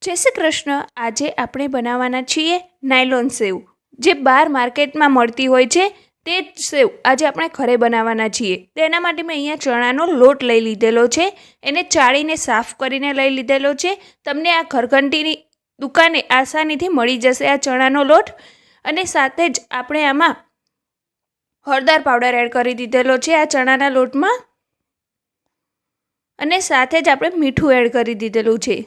જય શ્રી કૃષ્ણ. આજે આપણે બનાવવાના છીએ નાયલોન સેવ, જે બહાર માર્કેટમાં મળતી હોય છે તે જ સેવ આજે આપણે ઘરે બનાવવાના છીએ. તેના માટે મેં અહીંયા ચણાનો લોટ લઈ લીધેલો છે. એને ચાળીને સાફ કરીને લઈ લીધેલો છે. તમને આ ઘરઘંટીની દુકાને આસાનીથી મળી જશે આ ચણાનો લોટ. અને સાથે જ આપણે આમાં હળદર પાવડર એડ કરી દીધેલો છે આ ચણાના લોટમાં. અને સાથે જ આપણે મીઠું એડ કરી દીધેલું છે.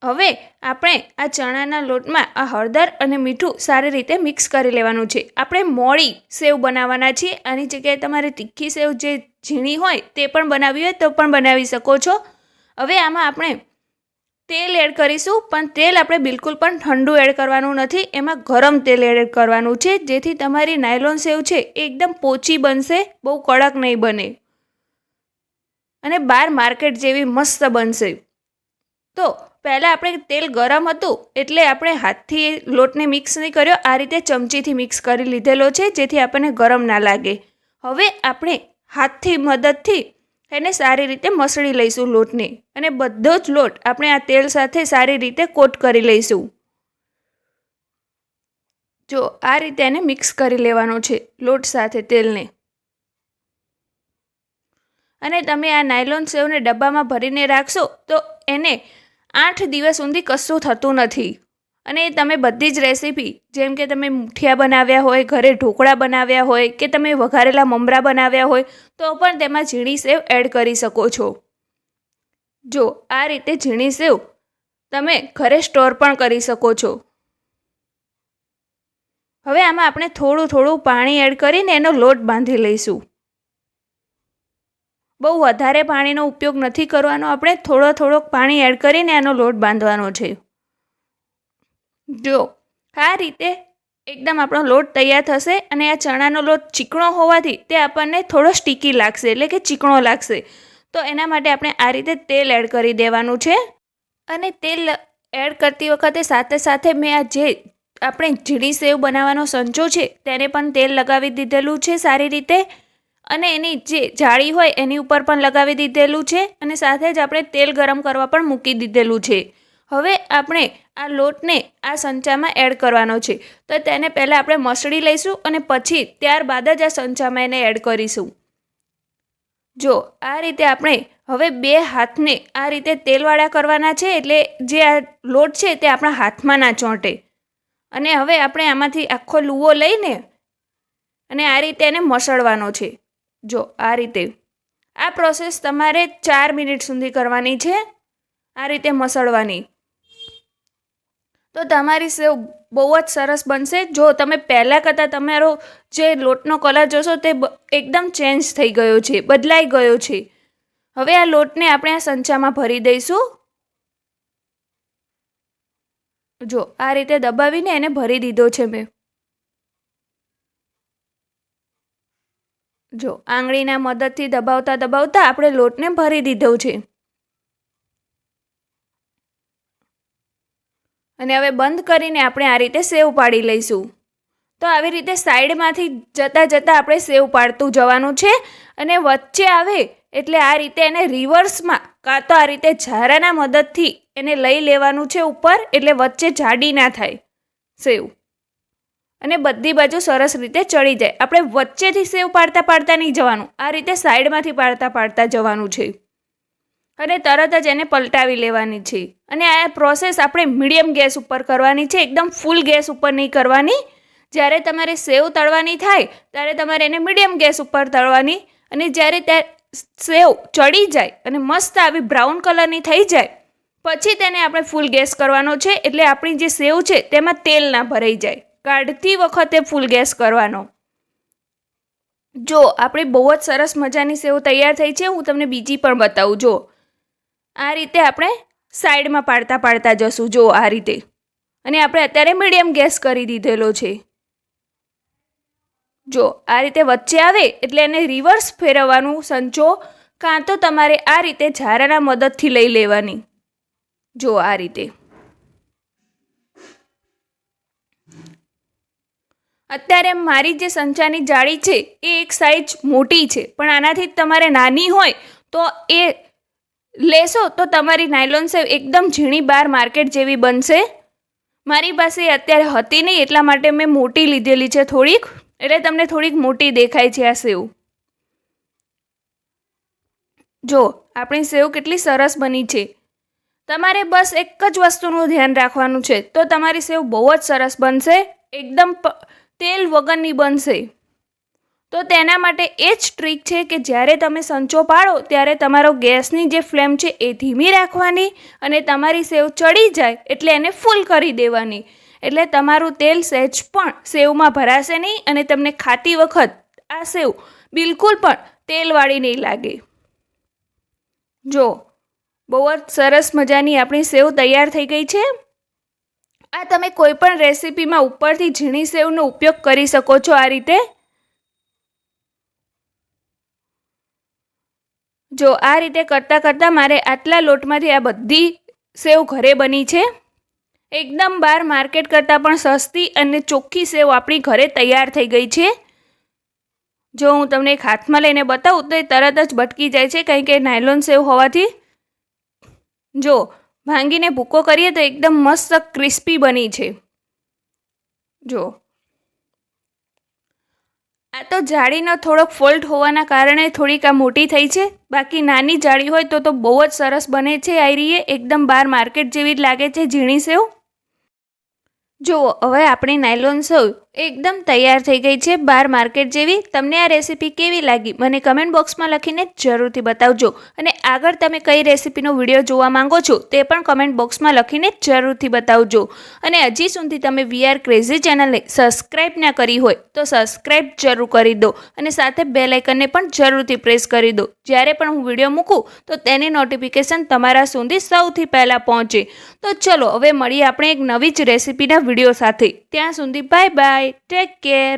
હવે આપણે આ ચણાના લોટમાં આ હળદર અને મીઠું સારી રીતે મિક્સ કરી લેવાનું છે. આપણે મોળી સેવ બનાવવાના છીએ. આની જગ્યાએ તમારે તીખી સેવ જે ઝીણી હોય તે પણ બનાવવી હોય તો પણ બનાવી શકો છો. હવે આમાં આપણે તેલ એડ કરીશું, પણ તેલ આપણે બિલકુલ પણ ઠંડુ એડ કરવાનું નથી. એમાં ગરમ તેલ એડ કરવાનું છે, જેથી તમારી નાયલોન સેવ છે એ એકદમ પોચી બનશે, બહુ કડક નહીં બને અને બહાર માર્કેટ જેવી મસ્ત બનશે. તો પહેલાં આપણે તેલ ગરમ હતું એટલે આપણે હાથથી લોટને મિક્સ નહીં કર્યો, આ રીતે ચમચીથી મિક્સ કરી લીધેલો છે, જેથી આપણને ગરમ ના લાગે. હવે આપણે હાથથી મદદથી એને સારી રીતે મસળી લઈશું લોટને, અને બધો જ લોટ આપણે આ તેલ સાથે સારી રીતે કોટ કરી લઈશું. જો આ રીતે એને મિક્સ કરી લેવાનો છે લોટ સાથે તેલને. અને તમે આ નાયલોન સેવને ડબ્બામાં ભરીને રાખશો તો એને 8 દિવસ સુધી કશું થતું નથી. અને તમે બધી જ રેસીપી, જેમ કે તમે મુઠિયા બનાવ્યા હોય, ઘરે ઢોકળા બનાવ્યા હોય, કે તમે વઘારેલા મમરા બનાવ્યા હોય, તો પણ તેમાં ઝીણી સેવ એડ કરી શકો છો. જો આ રીતે ઝીણી સેવ તમે ઘરે સ્ટોર પણ કરી શકો છો. હવે આમાં આપણે થોડું થોડું પાણી એડ કરીને એનો લોટ બાંધી લઈશું. બહુ વધારે પાણીનો ઉપયોગ નથી કરવાનો, આપણે થોડોક પાણી એડ કરીને એનો લોટ બાંધવાનો છે. જો આ રીતે એકદમ આપણો લોટ તૈયાર થશે. અને આ ચણાનો લોટ ચીકણો હોવાથી તે આપણને થોડો સ્ટીકી લાગશે, એટલે કે ચીકણો લાગશે. તો એના માટે આપણે આ રીતે તેલ એડ કરી દેવાનું છે. અને તેલ એડ કરતી વખતે સાથે સાથે મેં આ જે આપણે ઝીણી સેવ બનાવવાનો સંચો છે તેને પણ તેલ લગાવી દીધેલું છે સારી રીતે. અને એની જે જાળી હોય એની ઉપર પણ લગાવી દીધેલું છે. અને સાથે જ આપણે તેલ ગરમ કરવા પણ મૂકી દીધેલું છે. હવે આપણે આ લોટને આ સંચામાં એડ કરવાનો છે. તો તેને પહેલાં આપણે મસળી લઈશું અને પછી ત્યારબાદ જ આ સંચામાં એને એડ કરીશું. જો આ રીતે આપણે હવે 2 હાથને આ રીતે તેલવાળા કરવાના છે, એટલે જે આ લોટ છે તે આપણા હાથમાં ના ચોંટે. અને હવે આપણે આમાંથી આખો લુવો લઈને અને આ રીતે એને મસળવાનો છે. જો આ રીતે આ પ્રોસેસ તમારે 4 મિનિટ સુધી કરવાની છે, આ રીતે મસળવાની. તો તમારી સેવ બહુ જ સરસ બનશે. જો તમે પહેલાં કરતાં તમારો જે લોટનો કલર જોશો તે એકદમ ચેન્જ થઈ ગયો છે, બદલાઈ ગયો છે. હવે આ લોટને આપણે આ સંચામાં ભરી દઈશું. જો આ રીતે દબાવીને એને ભરી દીધો છે મેં. જો આંગળીના મદદથી દબાવતા દબાવતા આપણે લોટને ભરી દીધો છે. અને હવે બંધ કરીને આપણે આ રીતે સેવ પાડી લઈશું. તો આવી રીતે સાઈડમાંથી જતાં જતાં આપણે સેવ પાડતું જવાનું છે. અને વચ્ચે આવે એટલે આ રીતે એને રિવર્સમાં કાં તો આ રીતે ઝારાના મદદથી એને લઈ લેવાનું છે ઉપર, એટલે વચ્ચે જાડી ના થાય સેવ અને બધી બાજુ સરસ રીતે ચડી જાય. આપણે વચ્ચેથી સેવ પાડતા પાડતા નહીં જવાનું, આ રીતે સાઈડમાંથી પાડતા પાડતા જવાનું છે. અને તરત જ એને પલટાવી લેવાની છે. અને આ પ્રોસેસ આપણે મીડિયમ ગેસ ઉપર કરવાની છે, એકદમ ફૂલ ગેસ ઉપર નહીં કરવાની. જ્યારે તમારે સેવ તળવાની થાય ત્યારે તમારે એને મીડિયમ ગેસ ઉપર તળવાની. અને જ્યારે સેવ ચડી જાય અને મસ્ત આવી બ્રાઉન કલરની થઈ જાય પછી તેને આપણે ફૂલ ગેસ કરવાનો છે, એટલે આપણી જે સેવ છે તેમાં તેલ ના ભરાઈ જાય. કાઢતી વખતે ફૂલ ગેસ કરવાનો. જો આપણી બહુ જ સરસ મજાની સેવ તૈયાર થઈ છે. હું તમને બીજી પણ બતાવું. જો આ રીતે આપણે સાઈડમાં પાડતા પાડતા જશું. જો આ રીતે. અને આપણે અત્યારે મીડિયમ ગેસ કરી દીધેલો છે. જો આ રીતે વચ્ચે આવે એટલે એને રિવર્સ ફેરવવાનું સંચો, કાં તો તમારે આ રીતે ઝારાના મદદથી લઈ લેવાની. જો આ રીતે. અત્યારે મારી જે સંચાની જાળી છે એ એક સાઈઝ મોટી છે, પણ આનાથી તમારે નાની હોય તો એ લેશો તો તમારી નાયલોન સેવ એકદમ ઝીણી બાર માર્કેટ જેવી બનશે. મારી પાસે અત્યારે હતી નહીં એટલા માટે મેં મોટી લીધેલી છે થોડીક, એટલે તમને થોડીક મોટી દેખાય છે આ સેવ. જો આપણી સેવ કેટલી સરસ બની છે. તમારે બસ એક જ વસ્તુનું ધ્યાન રાખવાનું છે તો તમારી સેવ બહુ જ સરસ બનશે, એકદમ તેલ વગરની બનશે. તો તેના માટે એ જ ટ્રીક છે કે જ્યારે તમે સંચો પાડો ત્યારે તમારો ગેસની જે ફ્લેમ છે એ ધીમી રાખવાની અને તમારી સેવ ચડી જાય એટલે એને ફૂલ કરી દેવાની. એટલે તમારું તેલ સહેજ પણ સેવમાં ભરાશે નહીં અને તમને ખાતી વખત આ સેવ બિલકુલ પણ તેલવાળી નહીં લાગે. જો બહુ જ સરસ મજાની આપણી સેવ તૈયાર થઈ ગઈ છે. આ તમે કોઈ પણ રેસીપીમાં ઉપરથી ઝીણી સેવનો ઉપયોગ કરી શકો છો આ રીતે. જો આ રીતે કરતાં કરતાં મારે આટલા લોટમાંથી આ બધી સેવ ઘરે બની છે. એકદમ બહાર માર્કેટ કરતાં પણ સસ્તી અને ચોખ્ખી સેવ આપણી ઘરે તૈયાર થઈ ગઈ છે. જો હું તમને એક હાથમાં લઈને બતાવું તો એ તરત જ બટકી જાય છે, કારણ કે નાયલોન સેવ હોવાથી. જો ભાંગીને ભૂકો કરીએ તો એકદમ મસ્ત ક્રિસ્પી બની છે. જો આ તો જાળીનો થોડોક ફોલ્ટ હોવાના કારણે થોડીક આ મોટી થઈ છે, બાકી નાની જાળી હોય તો બહુ જ સરસ બને છે. આયરીએ એકદમ બહાર માર્કેટ જેવી જ લાગે છે ઝીણી સેવ. જુઓ હવે આપણી નાયલોન સેવ એકદમ તૈયાર થઈ ગઈ છે બહાર માર્કેટ જેવી. તમને આ રેસીપી કેવી લાગી મને કમેન્ટ બોક્સમાં લખીને જરૂરથી બતાવજો. અને આગળ તમે કઈ રેસીપીનો વિડીયો જોવા માંગો છો તે પણ કમેન્ટ બોક્સમાં લખીને જરૂરથી બતાવજો. અને હજી સુધી તમે વીઆર ક્રેઝી ચેનલને સબસ્ક્રાઈબ ના કરી હોય તો સબસ્ક્રાઈબ જરૂર કરી દો અને સાથે બેલ આઇકનને પણ જરૂરથી પ્રેસ કરી દો. જ્યારે પણ હું વિડીયો મૂકું તો તેની નોટિફિકેશન તમારા સુધી સૌથી પહેલાં પહોંચે. તો ચલો હવે મળીએ આપણે એક નવી જ રેસીપીના વિડીયો સાથે. ત્યાં સુધી બાય બાય, ટેક કેર.